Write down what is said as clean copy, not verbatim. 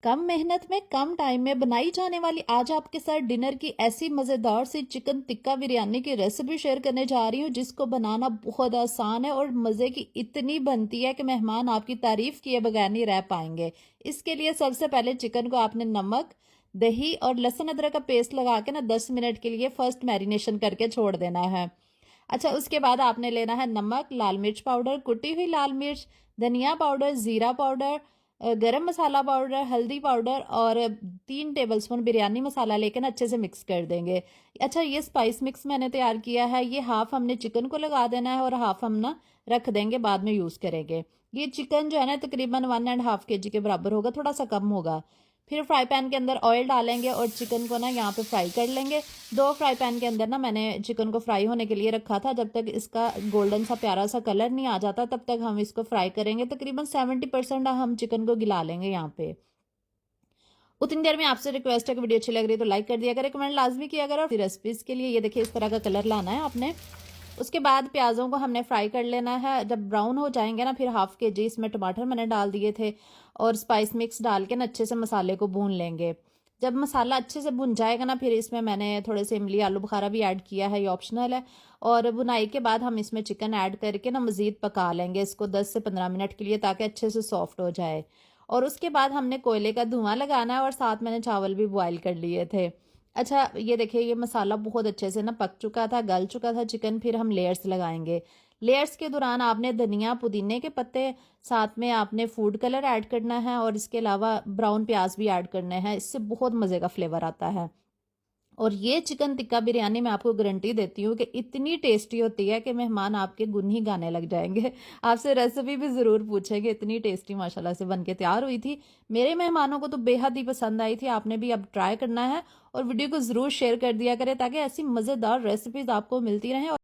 कम मेहनत में कम टाइम में बनाई जाने वाली आज आपके साथ डिनर की ऐसी मज़ेदार सी चिकन टिक्का बिरयानी की रेसिपी शेयर करने जा रही हूँ जिसको बनाना बहुत आसान है और मज़े की इतनी बनती है कि मेहमान आपकी तारीफ किए बगैर नहीं रह पाएंगे। इसके लिए सबसे पहले चिकन को आपने नमक, दही और लहसुन अदरक का पेस्ट लगा के ना 10 मिनट के लिए फर्स्ट मैरिनेशन करके छोड़ देना है। अच्छा, उसके बाद आपने लेना है नमक, लाल मिर्च पाउडर, कुटी हुई लाल मिर्च, धनिया पाउडर, ज़ीरा पाउडर, गरम मसाला पाउडर, हल्दी पाउडर और 3 टेबलस्पून बिरयानी मसाला लेकर ना अच्छे से मिक्स कर देंगे। अच्छा, ये स्पाइस मिक्स मैंने तैयार किया है, ये हाफ हमने चिकन को लगा देना है और हाफ हम ना रख देंगे, बाद में यूज़ करेंगे। ये चिकन जो है ना तकरीबन 1.5 kg के बराबर होगा, थोड़ा सा कम होगा। फिर फ्राई पैन के अंदर ऑयल डालेंगे और चिकन को ना यहाँ पे फ्राई कर लेंगे। 2 फ्राई पैन के अंदर ना मैंने चिकन को फ्राई होने के लिए रखा था। जब तक इसका गोल्डन सा प्यारा सा कलर नहीं आ जाता तब तक हम इसको फ्राई करेंगे। तकरीबन 70% हम चिकन को गिला लेंगे यहाँ पे। उतनी देर में आपसे रिक्वेस्ट है कि वीडियो अच्छी लग रही है तो लाइक कर दिया करें, कमेंट लाजमी किया करें। और रेसिपीज़ के लिए ये देखिए इस तरह का कलर लाना है आपने। उसके बाद प्याज़ों को हमने फ्राई कर लेना है। जब ब्राउन हो जाएंगे ना फिर ½ kg इसमें टमाटर मैंने डाल दिए थे और स्पाइस मिक्स डाल के ना अच्छे से मसाले को भून लेंगे। जब मसाला अच्छे से भुन जाएगा ना फिर इसमें मैंने थोड़े से इमली आलू बुखारा भी ऐड किया है, ये ऑप्शनल है। और बुनाई के बाद हम इसमें चिकन ऐड करके ना मज़ीद पका लेंगे इसको 10 से 15 मिनट के लिए ताकि अच्छे से सॉफ्ट हो जाए। और उसके बाद हमने कोयले का धुआं लगाना है और साथ मैंने चावल भी बॉयल कर लिए थे। अच्छा, ये देखिए ये मसाला बहुत अच्छे से ना पक चुका था, गल चुका था चिकन। फिर हम लेयर्स लगाएंगे। लेयर्स के दौरान आपने धनिया पुदीने के पत्ते, साथ में आपने फूड कलर ऐड करना है और इसके अलावा ब्राउन प्याज भी ऐड करने हैं। इससे बहुत मज़े का फ्लेवर आता है। और ये चिकन टिक्का बिरयानी मैं आपको गारंटी देती हूँ कि इतनी टेस्टी होती है कि मेहमान आपके गुन ही गाने लग जाएंगे। आपसे रेसिपी भी ज़रूर पूछेंगे, इतनी टेस्टी माशाल्लाह से बन के तैयार हुई थी। मेरे मेहमानों को तो बेहद ही पसंद आई थी। आपने भी अब ट्राई करना है और वीडियो को ज़रूर शेयर कर दिया करें ताकि ऐसी मज़ेदार रेसिपीज़ आपको मिलती रहें।